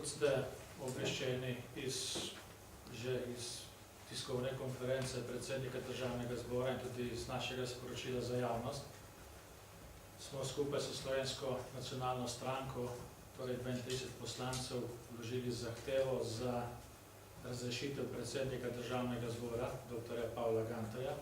Kot ste obveščeni že iz tiskovne konference predsednika Državnega zbora in tudi iz našega sporočila za javnost, smo skupaj s Slovensko nacionalno stranko, torej 32 poslancev, vložili zahtevo za razrešitev predsednika Državnega zbora, dr. Pavla Gantarja,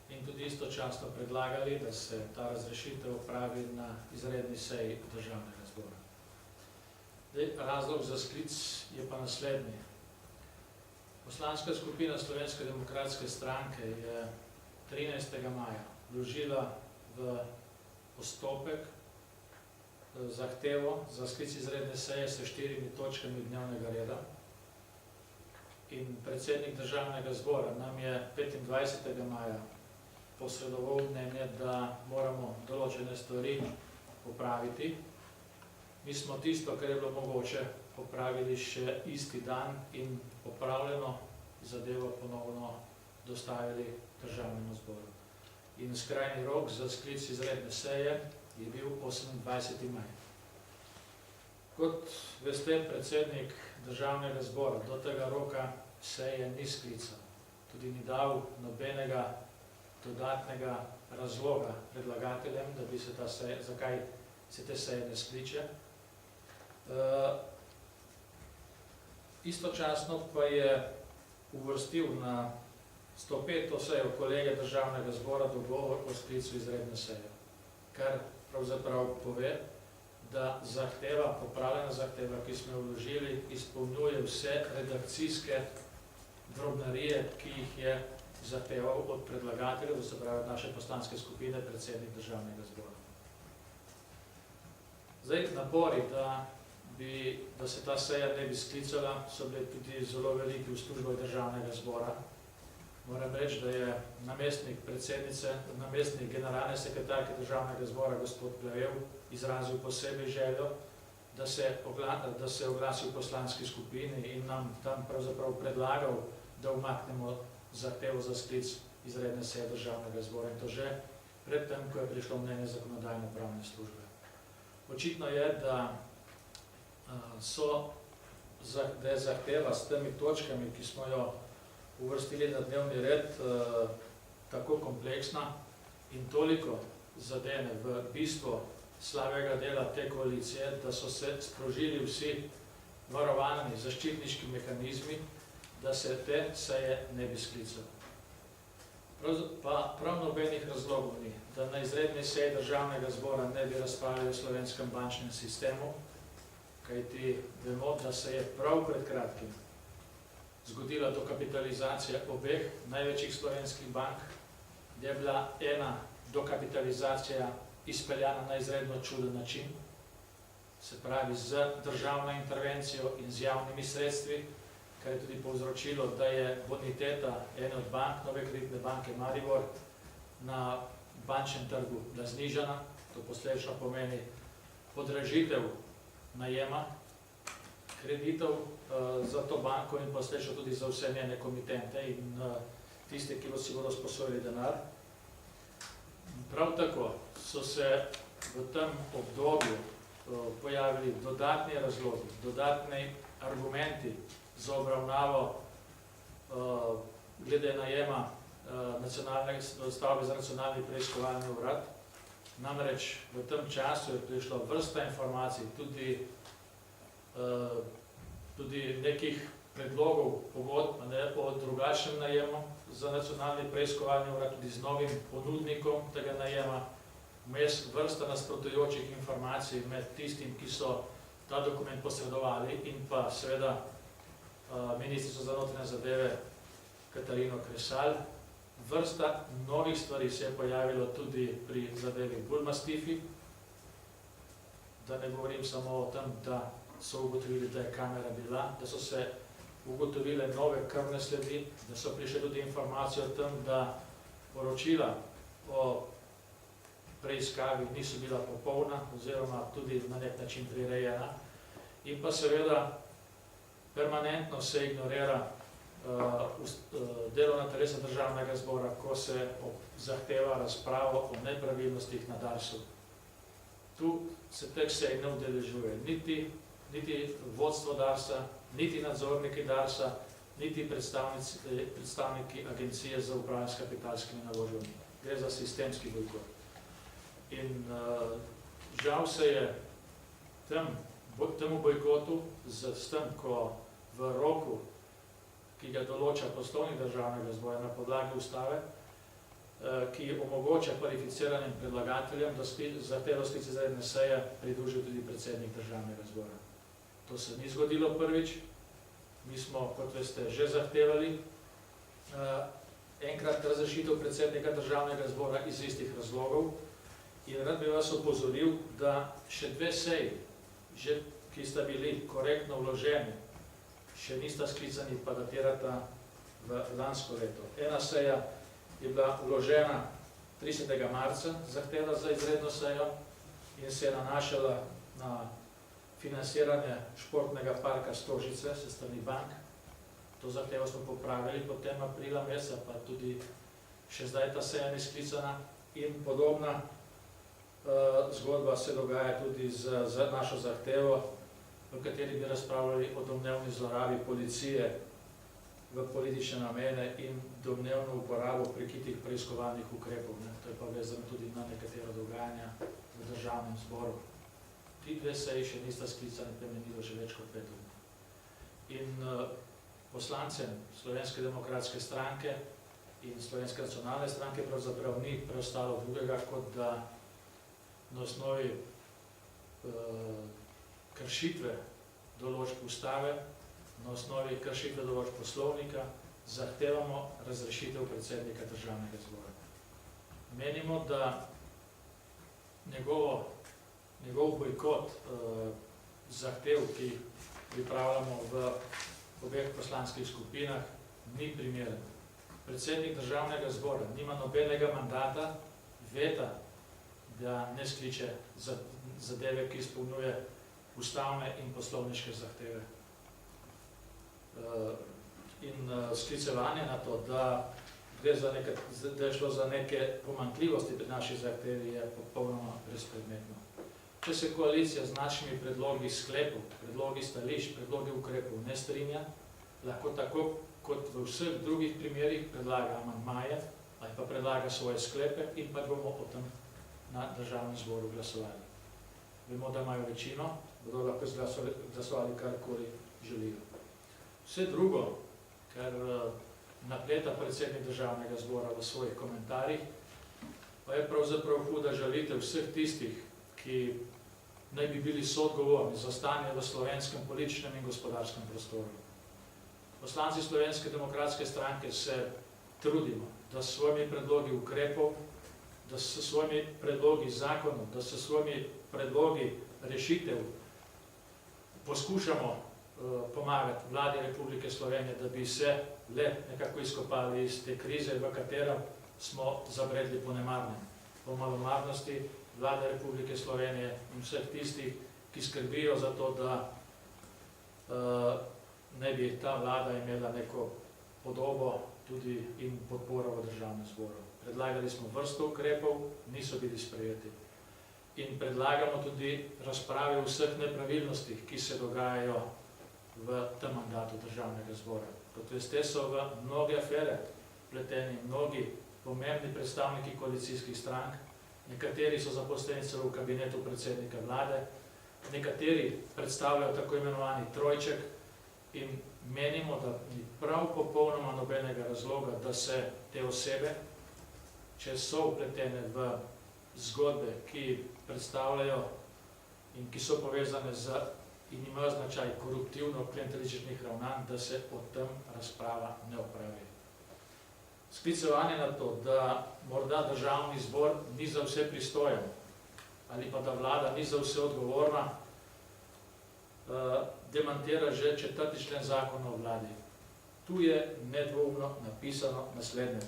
in tudi istočasno predlagali, da se ta razrešitev opravi na izredni seji Državnega zbora. Razlog za sklic je pa naslednji. Poslanska skupina Slovenske demokratske stranke je 13. maja vložila v postopek zahtevo za sklic izredne seje s 4 točkami dnevnega reda in predsednik Državnega zbora nam je 25. maja posredoval mnenje, da moramo določene stvari popraviti. Mi smo tisto, kar je bilo mogoče, popravili še isti dan in popravljeno zadevo ponovno dostavili Državnemu zboru. In skrajni rok za sklic izredne seje je bil 28. maj. Kot veste, predsednik Državnega zbora do tega roka seje ni sklical, tudi ni dal nobenega dodatnega razloga predlagateljem, da bi se ta seja, zakaj se te seje ne skliče. Istočasno pa je uvrstil na 105. sejo kolege Državnega zbora dogovor o sklicu izredne seje, kar pravzaprav pove, da zahteva, popravljena zahteva, ki smo jo vložili, izpolnjuje vse redakcijske drobnarije, ki jih je zahteval od predlagateljev, to se pravi od naše poslanske skupine, predsednik Državnega zbora. Zdaj, napori, da se ta seja ne bi sklicala, so bili tudi zelo veliki v službah Državnega zbora. Moram reči, da je namestnik predsednice, namestnik generalne sekretarke Državnega zbora, gospod Plevel, izrazil posebej željo, da se oglasi v poslanski skupini in nam tam pravzaprav predlagal, da umaknemo zahtevo za sklic izredne seje Državnega zbora, in to že predtem, ko je prišlo mnenje Zakonodajno-pravne službe. Očitno je, da je zahteva s temi točkami, ki smo jo uvrstili na dnevni red, tako kompleksna in toliko zadene v bistvo slabega dela te koalicije, da so se sprožili vsi varovalni zaščitniški mehanizmi, da se te seje ne bi sklicali. Prav nobenih razlogov ni, da na izredni seji Državnega zbora ne bi razpravljali o slovenskem bančnem sistemu, kajti vemo, da se je prav pred kratkim zgodila dokapitalizacija obeh največjih slovenskih bank, da je bila ena dokapitalizacija izpeljana na izredno čuden način, se pravi z državno intervencijo in z javnimi sredstvi, kar je tudi povzročilo, da je boniteta ene od bank, Nove kreditne banke Maribor, na bančnem trgu bila znižana. To posledično pomeni podražitev najema kreditov za to banko in posledično tudi za vse njene komitente in tiste, ki si bodo sposojili denar. Prav tako so se v tem obdobju pojavili dodatni razlogi, dodatni argumenti za obravnavo glede najema stavbe za nacionalni preiskovalni urad. Namreč v tem času je prišlo vrsta informacij, tudi nekih predlogov pogodb o drugačnem najemu za nacionalni preiskovalni urad, tudi z novim ponudnikom tega najema, vmes vrsta nasprotujočih informacij med tistim, ki so ta dokument posredovali, in pa seveda ministrico za notranje zadeve Katarino Kresal. Vrsta novih stvari se je pojavilo tudi pri zadevi Bulmastifi, da ne govorim samo o tem, da so ugotovili, da je kamera bila, da so se ugotovile nove krvne sledi, da so prišle tudi informacije o tem, da poročila o preiskavi niso bila popolna oziroma tudi na nek način prirejena, in pa seveda permanentno se ignorira delovna telesa Državnega zbora, ko se zahteva razpravo o nepravilnostih na Darsu. Tu se teh sej ne udeležuje niti niti vodstvo Darsa, niti nadzorniki Darsa, niti predstavniki Agencije za upravljanje s kapitalskimi naložbami. Gre za sistemski bojkot. In žal se je temu bojkotu s tem, ko v roku, ki ga določa Poslovnik Državnega zbora na podlagi ustave, ki omogoča kvalificiranim predlagateljem, da zahtevo sklica izredne seje pridružil tudi predsednik Državnega zbora. To se ni zgodilo prvič. Mi smo, kot veste, že zahtevali enkrat razrešitev predsednika Državnega zbora iz istih razlogov in rad bi vas opozoril, da še dve seji, ki sta bili korektno vloženi, še nista sklicani, pa datirata v lansko leto. Ena seja je bila vložena 30. marca, zahteva za izredno sejo in se je nanašala na financiranje športnega parka Stožice se strani bank. To zahtevo smo popravili potem aprila meseca, pa tudi še zdaj ta seja ni sklicana in podobna zgodba se dogaja tudi z našo zahtevo, v kateri bi razpravljali o domnevni zlorabi policije v politične namene in domnevno uporabo prikritih preiskovalnih ukrepov. To je pa vezano tudi na nekatera dogajanja v Državnem zboru. Ti dve seji še nista sklicani, premenilo že več kot 5 let. In poslancem Slovenske demokratske stranke in Slovenske nacionalne stranke pravzaprav ni preostalo drugega, kot da na osnovi kršitve določb ustave, na osnovi kršitve določb poslovnika zahtevamo razrešitev predsednika Državnega zbora. Menimo, da njegov bojkot zahtev, ki pripravljamo v obeh poslanskih skupinah, ni primeren. Predsednik Državnega zbora nima nobenega mandata, veta, da ne skliče zadeve, ki izpolnjuje ustavne in poslovniške zahteve. In sklicevanje na to, da je šlo za neke pomanjkljivosti pri naši zahtevi, je popolnoma brezpredmetno. Če se koalicija z našimi predlogi sklepov, predlogi stališč, predlogi ukrepov ne strinja, lahko tako kot v vseh drugih primerih predlaga amandmaje ali pa predlaga svoje sklepe in pa bomo o tem na Državnem zboru glasovali. Vemo, da imajo večino, bodo lahko glasovali karkoli želijo. Vse drugo, kar napleta predsednik Državnega zbora v svojih komentarjih, pa je pravzaprav huda žalitev vseh tistih, ki naj bi bili soodgovorni za stanje v slovenskem političnem in gospodarskem prostoru. Poslanci Slovenske demokratske stranke se trudimo, da s svojimi predlogi ukrepov, da s svojimi predlogi zakonov, da s svojimi predlogi rešitev poskušamo pomagati vladi Republike Slovenije, da bi se le nekako izkopali iz te krize, v katerem smo zabredli po nemarnem, po malomarnosti vlade Republike Slovenije in vseh tistih, ki skrbijo za to, da ne bi ta vlada imela neko podobo tudi in podporo v Državnem zboru. Predlagali smo vrsto ukrepov, niso bili sprejeti. In predlagamo tudi razprave o vseh nepravilnostih, ki se dogajajo v tem mandatu Državnega zbora. Kot veste, so v mnoge afere vpleteni mnogi pomembni predstavniki koalicijskih strank, nekateri so zaposleni celo v kabinetu predsednika vlade, nekateri predstavljajo tako imenovani trojček in menimo, da ni prav popolnoma nobenega razloga, da se te osebe, če so vpletene v zgodbe, ki predstavljajo in ki so povezane z in imajo značaj koruptivno-klientelističnih ravnanj, da se o tem razprava ne opravi. Sklicevanje na to, da morda Državni zbor ni za vse pristojen ali pa da vlada ni za vse odgovorna, demantira že 4. člen zakona o vladi. Tu je nedvoumno napisano naslednje.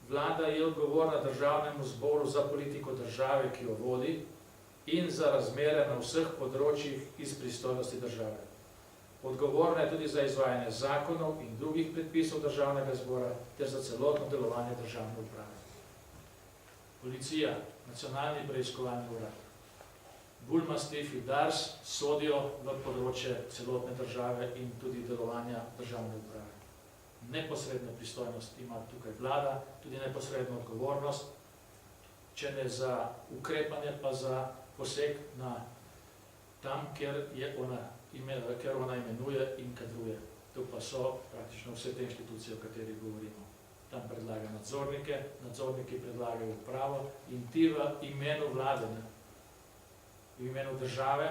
Vlada je odgovorna Državnemu zboru za politiko države, ki jo vodi, in za razmere na vseh področjih iz pristojnosti države. Odgovorna je tudi za izvajanje zakonov in drugih predpisov Državnega zbora ter za celotno delovanje državne uprave. Policija, Nacionalni preiskovalni urad, Bulmastif in Dars sodijo v področje celotne države in tudi delovanja državne uprave. Neposredno pristojnost ima tukaj vlada, tudi neposredno odgovornost, če ne za ukrepanje, pa za poseg na tam, kjer ona imenuje in kadruje. To pa so praktično vse te inštitucije, o katerih govorimo. Tam predlaga nadzornike, nadzorniki predlagajo upravo in ti v imenu vlade, v imenu države,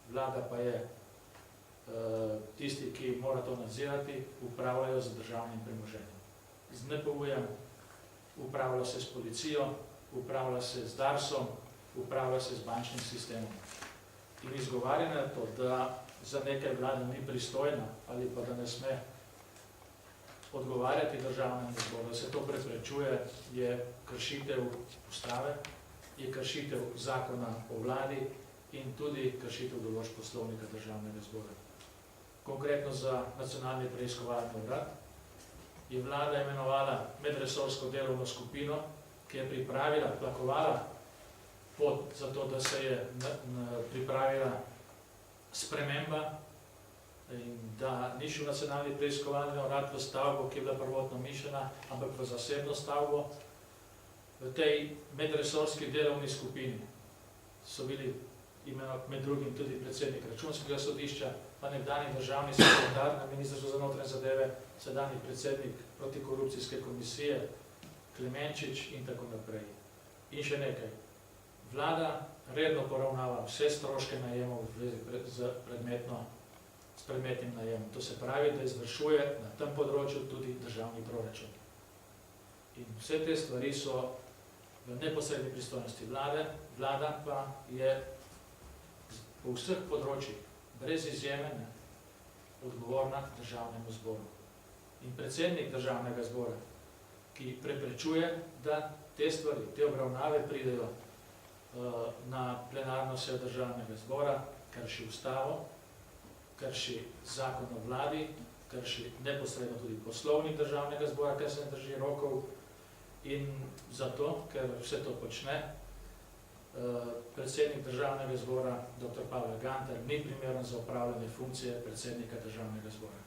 vlada pa je tisti, ki mora to nadzirati, upravljajo z državnim premoženjem. Z NPU-jem, upravlja se s policijo, upravlja se z Darsom, upravlja se z bančnim sistemom. In izgovarjanje na to, da za nekaj vlada ni pristojna ali pa da ne sme odgovarjati državnemu zboru, da se to preprečuje, je kršitev ustave, je kršitev zakona o vladi in tudi kršitev določb poslovnika državnega zbora. Konkretno za nacionalni preiskovalni urad je vlada imenovala medresorsko delovno skupino, ki je pripravila, tlakovala pot za to, da se je pripravila sprememba in da ni šel nacionalni preiskovalni urad v stavbo, ki je bila prvotno mišljena, ampak v zasebno stavbo. V tej medresorski delovni skupini so bili med drugim tudi predsednik Računskega sodišča, pa nekdanji državni sekretar na Ministrstvu za notranje zadeve, sedanji predsednik protikorupcijske komisije Klemenčič in tako naprej. In še nekaj. Vlada redno poravnava vse stroške najemov z predmetnim najemom. To se pravi, da izvršuje na tem področju tudi državni proračun. In vse te stvari so v neposredni pristojnosti vlade, vlada pa je po vseh področjih, brez izjeme, odgovorna državnemu zboru. In predsednik državnega zbora, ki preprečuje, da te stvari, te obravnave pridejo na plenarno sejo državnega zbora, krši ustavo, krši zakon o vladi, krši neposredno tudi poslovnik državnega zbora, ker se ne drži rokov. In zato, ker vse to počne, predsednik državnega zbora, dr. Pavel Gantar, ni primeren za opravljanje funkcije predsednika državnega zbora.